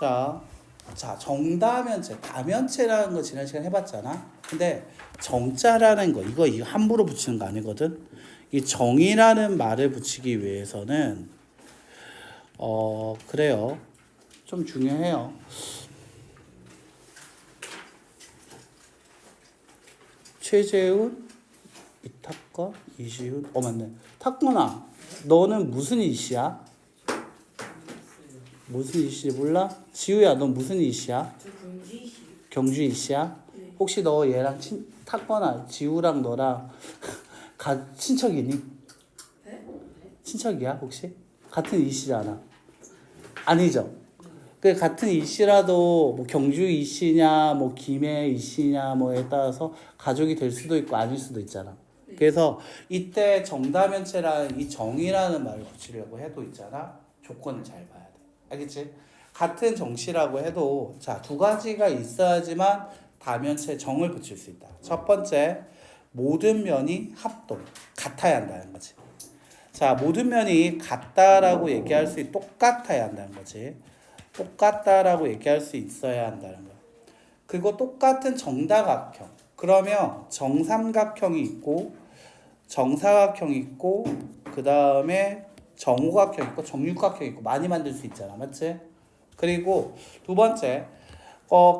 자, 정다면체, 다면체라는 거 지난 시간에 해봤잖아. 근데 정자라는 거, 이거 함부로 붙이는 거 아니거든. 이 정이라는 말을 붙이기 위해서는 그래요. 좀 중요해요. 최재훈, 이탁건, 이시훈. 맞네. 탁건아, 너는 무슨 이시야? 무슨 이시 몰라? 지우야, 넌 무슨 이시야? 저 경주 이시. 경주 이시야? 네. 혹시 너 얘랑 탁건아, 지우랑 너랑 친척이니? 네? 친척이야 혹시? 같은 이시잖아. 아니죠? 그 같은 이씨라도 뭐 경주 이씨냐 뭐 김해 이씨냐 뭐에 따라서 가족이 될 수도 있고 아닐 수도 있잖아. 그래서 이때 정다면체라는 이 정이라는 말을 붙이려고 해도 있잖아. 조건을 잘 봐야 돼. 알겠지? 같은 정씨라고 해도 자, 두 가지가 있어야지만 다면체 정을 붙일 수 있다. 첫 번째, 모든 면이 합동, 같아야 한다는 거지. 자, 모든 면이 같다라고 얘기할 수 똑같아야 한다는 거지. 똑같다라고 얘기할 수 있어야 한다는 거야. 그리고 똑같은 정다각형. 그러면 정삼각형이 있고 정사각형이 있고 그 다음에 정오각형 있고 정육각형 있고 많이 만들 수 있잖아. 맞지? 그리고 두 번째,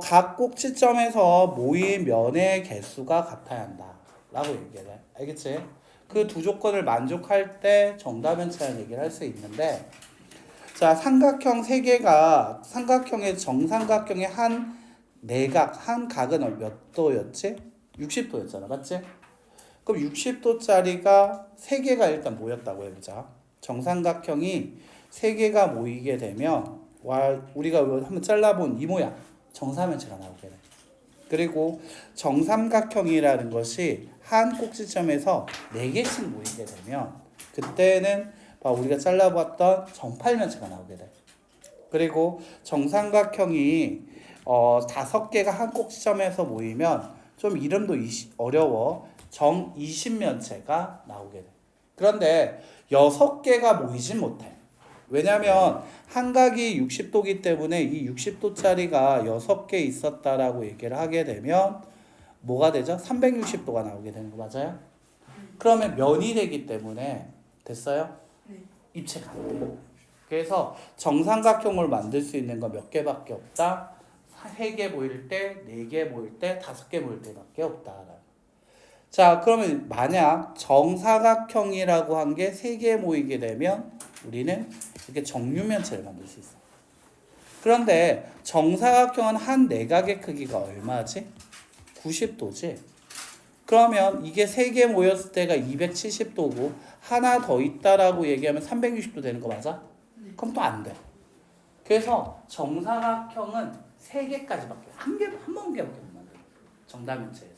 각 꼭지점에서 모인 면의 개수가 같아야 한다. 라고 얘기를 해. 알겠지? 그 두 조건을 만족할 때 정다면체라는 얘기를 할 수 있는데 자, 삼각형 세 개가 삼각형의 정삼각형의 한 내각, 한 각은 몇 도였지? 60도였잖아. 맞지? 그럼 60도짜리가 세 개가 일단 모였다고 해보자. 정삼각형이 세 개가 모이게 되면 우리가 한번 잘라본 이 모양 정사면체가 나오게 돼. 그리고 정삼각형이라는 것이 한 꼭지점에서 4개씩 모이게 되면 그때는 우리가 잘라봤던 정팔면체가 나오게 돼. 그리고 정삼각형이 5개가 한 꼭지점에서 모이면 좀 이름도 어려워. 정이십면체가 나오게 돼. 그런데 6개가 모이진 못해. 왜냐면 한 각이 60도기 때문에 이 60도짜리가 6개 있었다라고 얘기를 하게 되면 뭐가 되죠? 360도가 나오게 되는 거 맞아요? 그러면 면이 되기 때문에 됐어요? 네. 입체가 안 돼. 그래서 정삼각형을 만들 수 있는 건 몇 개밖에 없다. 3개 모일 때, 4개 모일 때, 5개 모일 때밖에 없다. 자, 그러면 만약 정사각형이라고 한 게 3개 모이게 되면 우리는 이렇게 정육면체를 만들 수 있어. 그런데 정사각형은 한 내각의 크기가 얼마지? 90도지. 그러면 이게 3개 모였을 때가 270도고 하나 더 있다라고 얘기하면 360도 되는 거 맞아? 네. 그럼 또 안 돼. 그래서 정사각형은 3개까지밖에 한 번개밖에 못 만들어. 정다면체에서.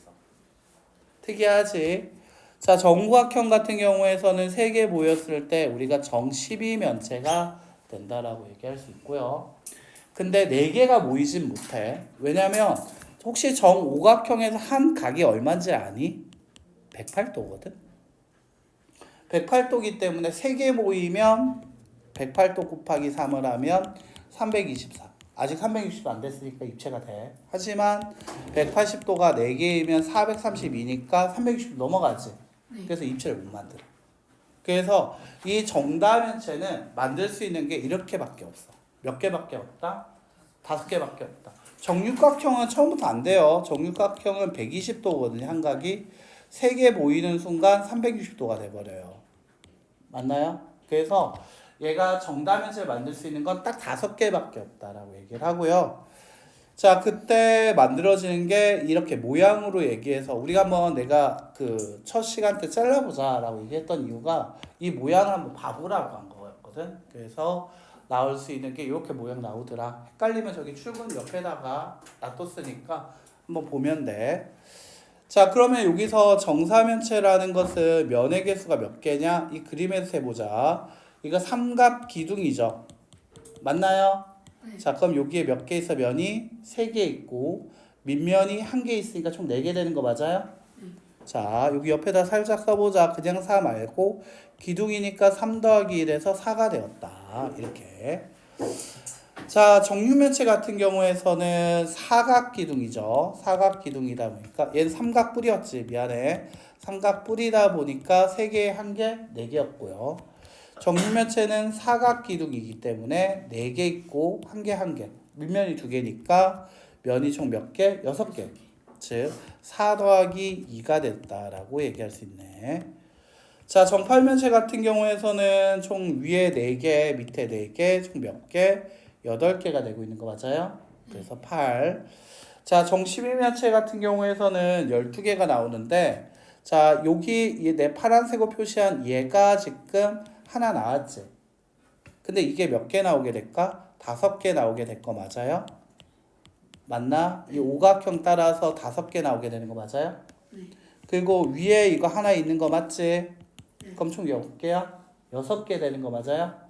특이하지? 자, 정구각형 같은 경우에서는 3개 모였을 때 우리가 정12면체가 된다라고 얘기할 수 있고요. 근데 4개가 모이진 못해. 왜냐면 혹시 정오각형에서 한 각이 얼마인지 아니? 108도거든. 108도기 때문에 3개 모이면 108도 곱하기 3을 하면 324. 아직 360도 안 됐으니까 입체가 돼. 하지만 180도가 4개이면 432니까 360도 넘어가지. 그래서 입체를 못 만들어. 그래서 이 정다면체는 만들 수 있는 게 이렇게밖에 없어. 몇 개밖에 없다? 5개밖에 없다. 정육각형은 처음부터 안 돼요. 정육각형은 120도거든요. 한 각이. 3개 모이는 순간 360도가 돼버려요. 맞나요? 그래서 얘가 정다면체를 만들 수 있는 건 딱 5개밖에 없다라고 얘기를 하고요. 자, 그때 만들어지는 게 이렇게 모양으로 얘기해서 우리가 한번 내가 그 첫 시간 때 잘라보자라고 얘기했던 이유가 이 모양을 한번 봐보라고 한 거였거든. 그래서 나올 수 있는 게 이렇게 모양 나오더라. 헷갈리면 저기 출근 옆에다가 놔뒀으니까 한번 보면 돼. 자, 그러면 여기서 정사면체라는 것은 면의 개수가 몇 개냐? 이 그림에서 해보자. 이거 삼각 기둥이죠. 맞나요? 네. 자, 그럼 여기에 몇 개 있어? 면이 3개 있고 밑면이 1개 있으니까 총 4개 되는 거 맞아요? 자, 여기 옆에다 살짝 써보자. 그냥 4 말고 기둥이니까 3 더하기 1에서 4가 되었다. 이렇게. 자, 정육면체 같은 경우에서는 사각기둥이죠. 사각기둥이다 보니까 얘는 삼각뿔이었지. 미안해. 삼각뿔이다 보니까 3개, 1개, 4개였고요. 정육면체는 사각기둥이기 때문에 4개 있고 1개, 1개. 밑면이 2개니까 면이 총 몇 개? 6개. 즉 4 더하기 2가 됐다라고 얘기할 수 있네. 자, 정팔면체 같은 경우에서는 총 위에 4개, 밑에 4개, 총 몇 개? 8개가 되고 있는 거 맞아요? 그래서 8. 자, 정12면체 같은 경우에서는 12개가 나오는데, 자, 여기 내 파란색으로 표시한 얘가 지금 하나 나왔지? 근데 이게 몇 개 나오게 될까? 5개 나오게 될 거 맞아요? 맞나? 이 오각형 따라서 5개 나오게 되는 거 맞아요? 그리고 위에 이거 하나 있는 거 맞지? 그럼 총 몇 개야? 6개 되는 거 맞아요?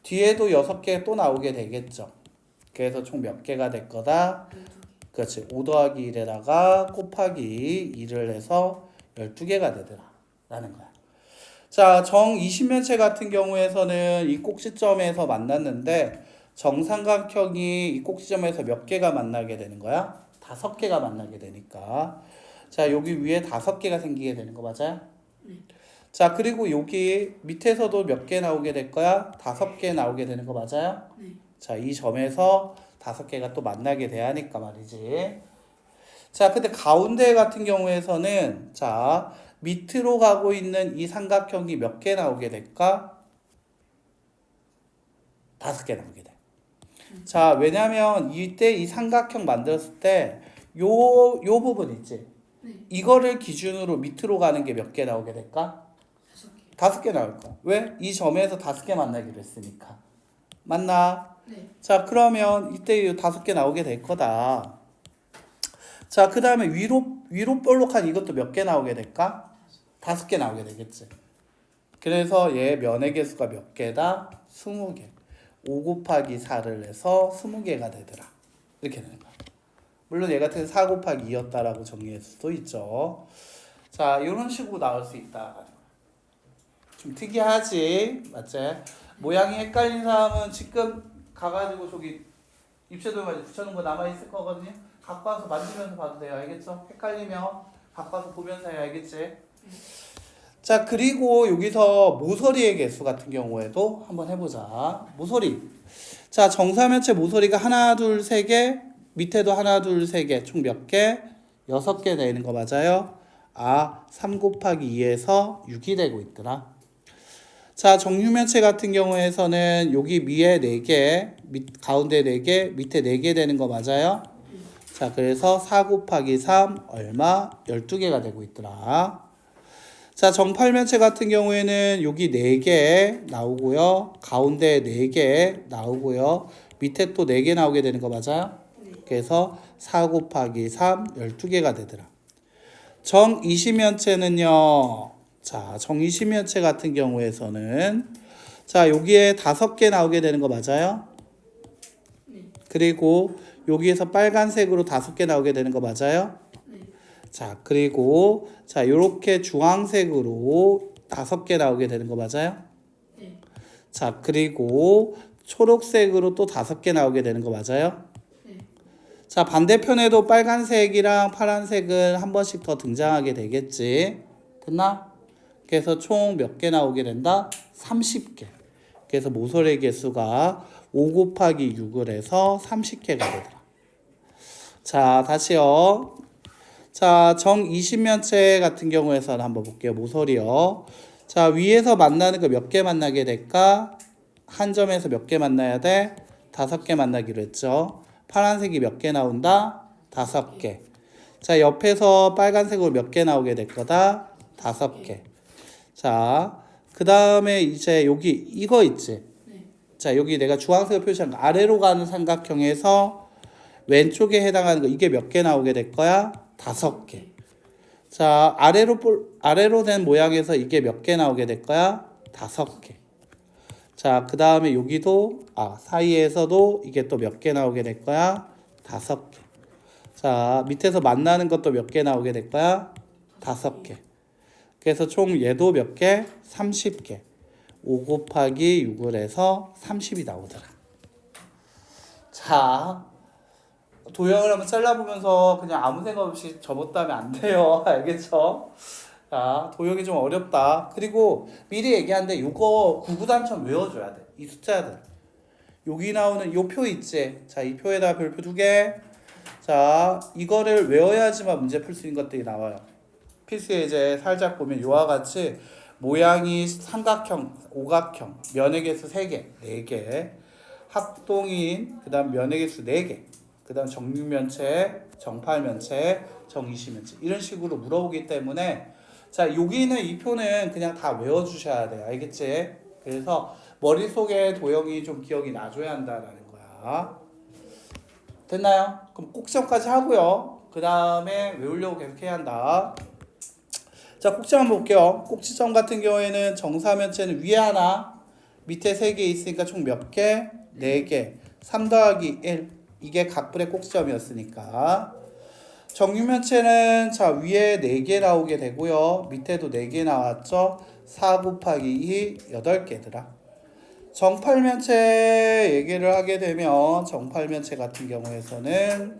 뒤에도 6개 또 나오게 되겠죠. 그래서 총 몇 개가 될 거다? 그렇지. 5 더하기 1에다가 곱하기 2를 해서 12개가 되더라. 라는 거야. 자, 정 20면체 같은 경우에서는 이 꼭지점에서 만났는데 정삼각형이 이 꼭지점에서 몇 개가 만나게 되는 거야? 5개가 만나게 되니까. 자, 여기 위에 5개가 생기게 되는 거 맞아요? 자, 그리고 여기 밑에서도 몇 개 나오게 될 거야? 5개 나오게 되는 거 맞아요? 자, 이 점에서 5개가 또 만나게 돼야 하니까 말이지. 자, 근데 가운데 같은 경우에서는 자, 밑으로 가고 있는 이 삼각형이 몇 개 나오게 될까? 5개 나오게 돼. 자, 왜냐면 이때 이 삼각형 만들었을 때 요 부분 있지? 이거를 기준으로 밑으로 가는 게 몇 개 나오게 될까? 5개 나올 거야. 왜? 이 점에서 5개 만나기로 했으니까. 맞나? 네. 자, 그러면 이때 5개 나오게 될 거다. 자, 그 다음에 위로 볼록한 이것도 몇 개 나오게 될까? 5개 나오게 되겠지. 그래서 얘 면의 개수가 몇 개다? 20개. 5 곱하기 4를 해서 20개가 되더라. 이렇게 되는 거야. 물론 얘 같은 4 곱하기 2였다라고 정리할 수도 있죠. 자, 이런 식으로 나올 수 있다. 좀 특이하지? 맞지? 모양이 헷갈린 사람은 지금 가가지고 저기 입체도에 붙여놓은 거 남아있을 거거든요. 갖고 와서 만지면서 봐도 돼요. 알겠죠? 헷갈리면 갖고 와서 보면서 해야 알겠지? 자, 그리고 여기서 모서리의 개수 같은 경우에도 한번 해보자. 모서리. 자, 정사면체 모서리가 하나, 둘, 세 개, 밑에도 하나, 둘, 세 개, 총 몇 개? 6개 되는 거 맞아요? 3 곱하기 2에서 6이 되고 있더라. 자, 정육면체 같은 경우에서는 여기 위에 4개, 가운데 4개, 밑에 4개 되는 거 맞아요? 자, 그래서 4 곱하기 3 얼마? 12개가 되고 있더라. 자, 정팔면체 같은 경우에는 여기 4개 나오고요. 가운데 4개 나오고요. 밑에 또 4개 나오게 되는 거 맞아요? 그래서 4 곱하기 3 12개가 되더라. 정20면체는요. 자, 정20면체 같은 경우에서는 자, 여기에 5개 나오게 되는 거 맞아요? 그리고 여기에서 빨간색으로 5개 나오게 되는 거 맞아요? 자, 그리고 자, 요렇게 주황색으로 5개 나오게 되는 거 맞아요? 자, 그리고 초록색으로 또 5개 나오게 되는 거 맞아요? 자, 반대편에도 빨간색이랑 파란색은 한 번씩 더 등장하게 되겠지. 됐나? 그래서 총 몇 개 나오게 된다? 30개. 그래서 모서리 개수가 5 곱하기 6을 해서 30개가 되더라. 자, 다시요. 자, 정20면체 같은 경우에서는 한번 볼게요. 모서리요. 자, 위에서 만나는 거 몇 개 만나게 될까? 한 점에서 몇 개 만나야 돼? 5개 만나기로 했죠. 파란색이 몇 개 나온다? 5개. 자, 옆에서 빨간색으로 몇 개 나오게 될 거다? 5개. 자, 그 다음에 이제 여기 이거 있지? 자, 여기 내가 주황색으로 표시한 거 아래로 가는 삼각형에서 왼쪽에 해당하는 거 이게 몇 개 나오게 될 거야? 5개. 자, 아래로 된 모양에서 이게 몇 개 나오게 될 거야? 5개. 자, 그 다음에 여기도 사이에서도 이게 또 몇 개 나오게 될 거야? 5개. 자, 밑에서 만나는 것도 몇 개 나오게 될 거야? 5개. 그래서 총 얘도 몇 개? 30개. 5 곱하기 6을 해서 30이 나오더라. 자, 도형을 한번 잘라보면서 그냥 아무 생각 없이 접었다면 안 돼요. 알겠죠? 자, 도형이 좀 어렵다. 그리고 미리 얘기하는데 요거 구구단처럼 외워줘야 돼. 이 숫자들. 여기 나오는 요 표 있지? 자, 이 표에다 별표 2개. 자, 이거를 외워야지만 문제 풀 수 있는 것들이 나와요. 필수 예제 살짝 보면 요와 같이 모양이 삼각형, 오각형, 면의 개수 3개, 4개, 합동인, 그 다음 면의 개수 4개, 그 다음 정육면체, 정팔면체, 정이시면체 이런 식으로 물어보기 때문에 자, 여기는 이 표는 그냥 다 외워주셔야 돼요. 알겠지? 그래서 머릿속에 도형이 좀 기억이 나줘야 한다라는 거야. 됐나요? 그럼 꼭지점까지 하고요. 그 다음에 외우려고 계속 해야 한다. 자, 꼭지점 한번 볼게요. 꼭지점 같은 경우에는 정사면체는 위에 하나, 밑에 3개 있으니까 총 몇 개? 4개. 3 더하기 1. 이게 각불의 꼭지점이었으니까. 정육면체는 자, 위에 4개 나오게 되고요. 밑에도 4개 나왔죠? 4 곱하기 2, 8개더라. 정팔면체 얘기를 하게 되면 정팔면체 같은 경우에서는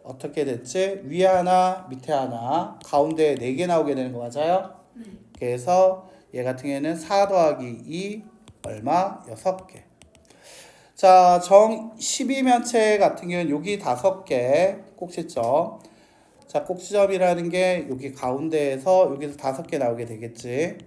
어떻게 됐지? 위에 하나, 밑에 하나, 가운데 4개 나오게 되는 거 맞아요? 그래서 얘 같은 경우에는 4 더하기 2 얼마? 6개. 자, 정 12면체 같은 경우는 여기 5개 꼭지점. 자, 꼭지점이라는 게 여기 가운데에서 여기서 5개 나오게 되겠지.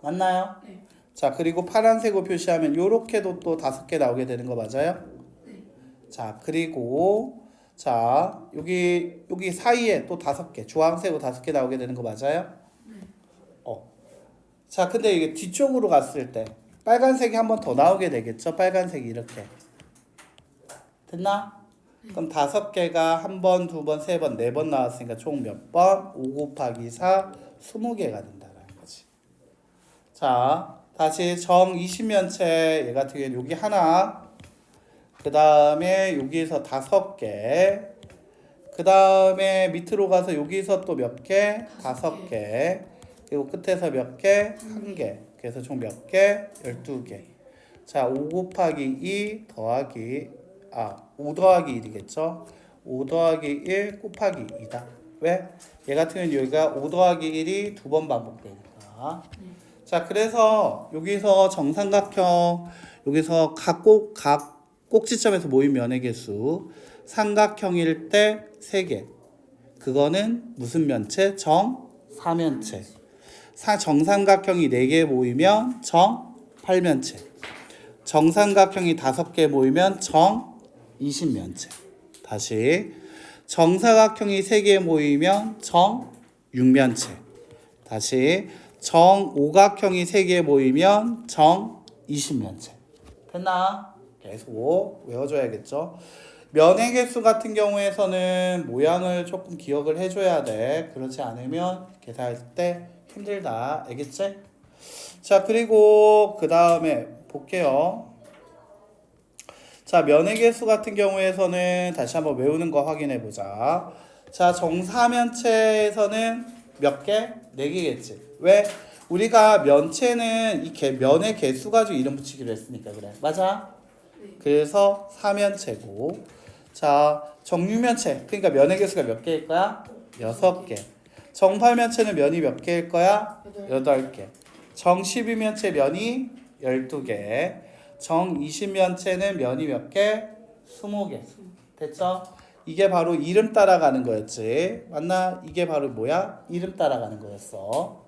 맞나요? 네. 자, 그리고 파란색으로 표시하면 요렇게도 또 5개 나오게 되는 거 맞아요? 네. 자, 그리고 자, 여기 사이에 또 5개, 주황색으로 5개 나오게 되는 거 맞아요? 네. 자, 근데 이게 뒤쪽으로 갔을 때 빨간색이 한 번 더 나오게 되겠죠? 빨간색이 이렇게. 됐나? 그럼 5개가 한 번, 2번, 3번, 4번 나왔으니까 총 몇 번? 5 곱하기 4, 20개가 된다는 거지. 자, 다시 정 20면체 얘 같은 경우는 여기 하나, 그 다음에 여기서 5개, 그 다음에 밑으로 가서 여기서 또 몇 개? 5개, 그리고 끝에서 몇 개? 1개. 그래서 총 몇 개? 12개. 자, 5 곱하기 2 더하기 5 더하기 1이겠죠? 5 더하기 1 곱하기 2다. 왜? 얘 같은 경우는 여기가 5 더하기 1이 2번 반복되니까. 자, 그래서 여기서 정삼각형, 여기서 각 꼭지점에서 모인 면의 개수, 삼각형일 때 3개. 그거는 무슨 면체? 정사면체. 정삼각형이 4개 모이면 정팔면체. 정삼각형이 5개 모이면 정이십면체. 다시 정사각형이 3개 모이면 정육면체. 다시 정오각형이 3개 모이면 정이십면체. 됐나? 계속 외워줘야겠죠. 면의 개수 같은 경우에서는 모양을 조금 기억을 해줘야 돼. 그렇지 않으면 계산할 때 힘들다. 알겠지? 자, 그리고 그 다음에 볼게요. 자, 면의 개수 같은 경우에서는 다시 한번 외우는 거 확인해 보자. 자, 정사면체에서는 몇 개? 4개겠지. 왜? 우리가 면체는 면의 개수 가지고 이름 붙이기로 했으니까 그래. 맞아? 그래서 사면체고. 자, 정육면체. 그러니까 면의 개수가 몇 개일 거야? 6개. 정팔면체는 면이 몇 개일 거야? 8개. 정12면체 면이 12개. 정20면체는 면이 몇 개? 20개. 됐죠? 이게 바로 이름 따라가는 거였지. 맞나? 이게 바로 뭐야? 이름 따라가는 거였어.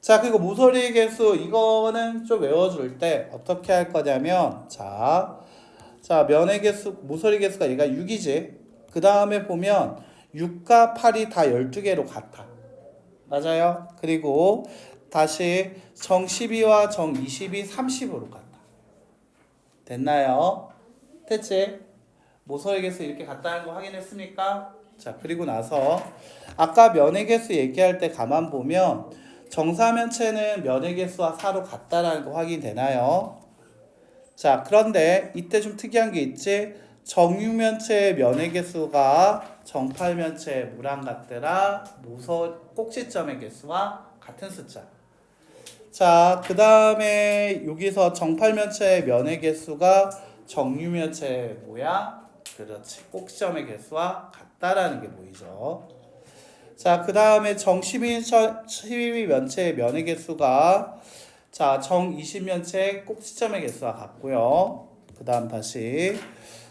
자, 그리고 모서리 개수 이거는 좀 외워줄 때 어떻게 할 거냐면 자, 면의 개수, 모서리 개수가 얘가 6이지. 그 다음에 보면 6과 8이 다 12개로 같아. 맞아요? 그리고 다시 정 12와 정 20이 30으로 같아. 됐나요? 됐지? 모서리 개수 이렇게 같다는 거 확인했습니까? 자, 그리고 나서 아까 면의 개수 얘기할 때 가만 보면 정사면체는 면의 개수와 4로 같다라는 거 확인되나요? 자, 그런데 이때 좀 특이한 게 있지? 정육면체의 면의 개수가 정팔면체의 무랑 같더라. 꼭지점의 개수와 같은 숫자. 자, 그 다음에 여기서 정팔면체의 면의 개수가 정유면체 모양, 그렇지. 꼭지점의 개수와 같다라는 게 보이죠. 자, 그 다음에 정 12면체의 면의 개수가 자, 정 20면체의 꼭지점의 개수와 같고요. 그 다음 다시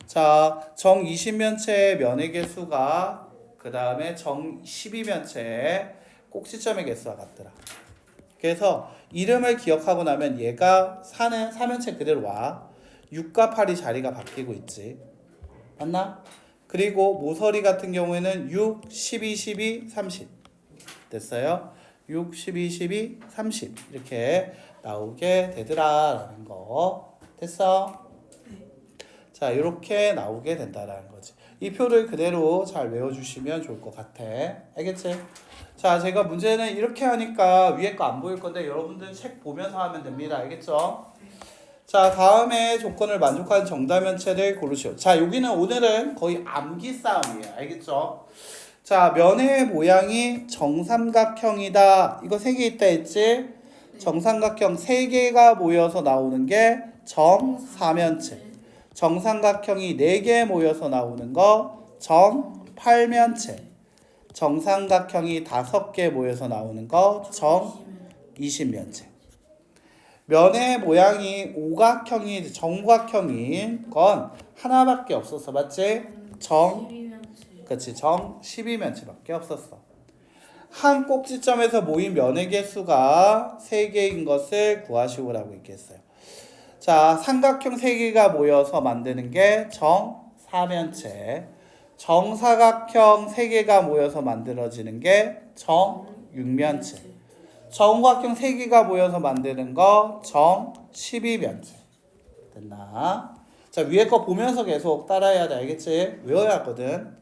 자, 정 20면체의 면의 개수가 그 다음에 정 12면체의 꼭지점의 개수와 같더라. 그래서 이름을 기억하고 나면 얘가 사는 4면체 그대로 와. 6과 8이 자리가 바뀌고 있지. 맞나? 그리고 모서리 같은 경우에는 6, 12, 12, 30 됐어요. 6, 12, 12, 30 이렇게 나오게 되더라라는 거 됐어? 자, 이렇게 나오게 된다라는 거지. 이 표를 그대로 잘 외워주시면 좋을 것 같아. 알겠지? 자, 제가 문제는 이렇게 하니까 위에 거 안 보일 건데 여러분들 책 보면서 하면 됩니다. 알겠죠? 자, 다음에 조건을 만족하는 정다면체를 고르시오. 자, 여기는 오늘은 거의 암기 싸움이에요. 알겠죠? 자, 면의 모양이 정삼각형이다. 이거 3개 있다 했지? 정삼각형 3개가 모여서 나오는 게 정사면체. 정삼각형이 4개 모여서 나오는 거 정팔면체. 정삼각형이 5개 모여서 나오는 거 정20면체. 면의 모양이 오각형이 정각형인 건 하나밖에 없었어. 맞지? 그렇지. 정 12면체밖에 없었어. 한 꼭지점에서 모인 면의 개수가 3개인 것을 구하시오라고 있겠어요. 자, 삼각형 3개가 모여서 만드는 게 정 4면체. 정사각형 3개가 모여서 만들어지는 게 정 6면체. 정각형 3개가 모여서 만드는 거 정 12면체. 됐나? 자, 위에 거 보면서 계속 따라해야 돼. 알겠지? 외워야 하거든.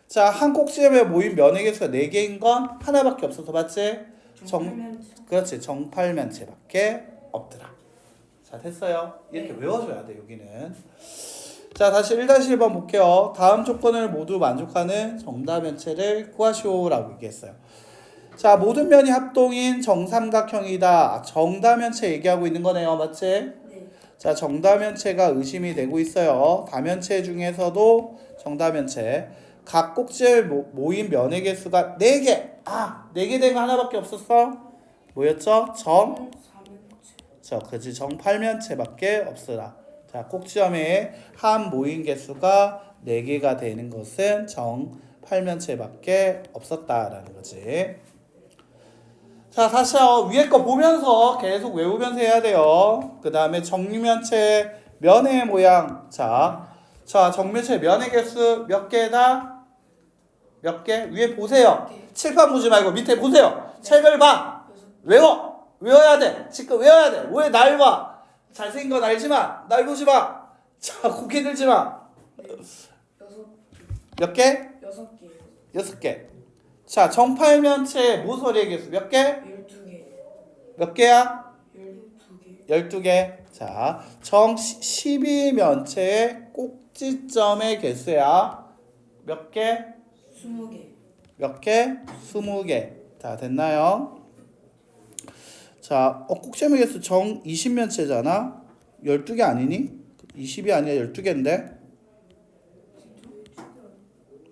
자, 한 꼭지점에 모인 면의 개수가 4개인 건 하나밖에 없어서 맞지? 그렇지. 정팔면체밖에 없더라. 자, 됐어요? 이렇게 외워줘야 돼. 여기는. 자, 다시 1-1번 볼게요. 다음 조건을 모두 만족하는 정다면체를 구하시오라고 얘기했어요. 자, 모든 면이 합동인 정삼각형이다. 정다면체 얘기하고 있는 거네요. 맞지? 네. 자, 정다면체가 의심이 되고 있어요. 다면체 중에서도 정다면체. 각 꼭지에 모인 면의 개수가 4개. 아, 4개 된 거 하나밖에 없었어. 뭐였죠? 그렇지. 정팔면체밖에 없으라. 자, 꼭지점에 한 모인 개수가 4개가 되는 것은 정팔면체밖에 없었다라는 거지. 자, 다시 위에 거 보면서 계속 외우면서 해야 돼요. 그 다음에 정면체 면의 모양. 자, 정면체 면의 개수 몇 개다? 몇 개? 위에 보세요. 칠판 보지 말고 밑에 보세요. 책을 봐. 외워야 돼. 지금 외워야 돼. 왜 날 봐? 잘생긴 건 알지만 날 보지 마. 자, 고개 들지 마. 몇 개? 6개. 자, 정팔면체 모서리의 개수 몇 개? 12개. 몇 개야? 12개. 12개. 자, 정 12면체의 꼭지점의 개수야. 몇 개? 20개. 몇 개? 20개. 자, 됐나요? 자, 꼭지점의 개수 정 20면체잖아. 12개 아니니? 20이 아니라 12개인데?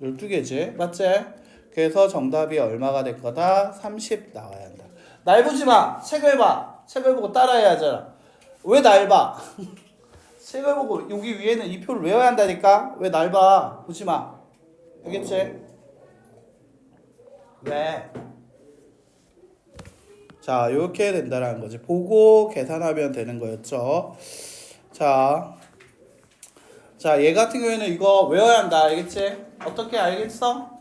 12개지? 맞지? 그래서 정답이 얼마가 될 거다? 30 나와야 한다. 날 보지 마. 책을 봐. 책을 보고 따라해야 하잖아. 왜 날 봐? 책을 보고 여기 위에는 이 표를 외워야 한다니까? 왜 날 봐? 보지 마. 알겠지? 왜? 자, 이렇게 된다라는 거지. 보고 계산하면 되는 거였죠. 자, 얘 같은 경우에는 이거 외워야 한다. 알겠지? 어떻게 알겠어?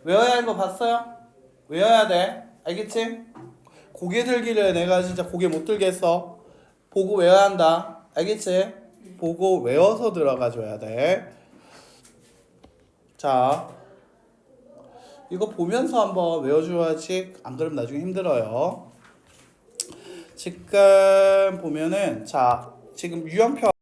외워야 하는 거 봤어요? 외워야 돼. 알겠지? 고개 들기를 내가 진짜 고개 못 들겠어. 보고 외워야 한다. 알겠지? 보고 외워서 들어가 줘야 돼. 자, 이거 보면서 한번 외워줘야지. 안 그러면 나중에 힘들어요. 지금 보면은 자, 지금 유형표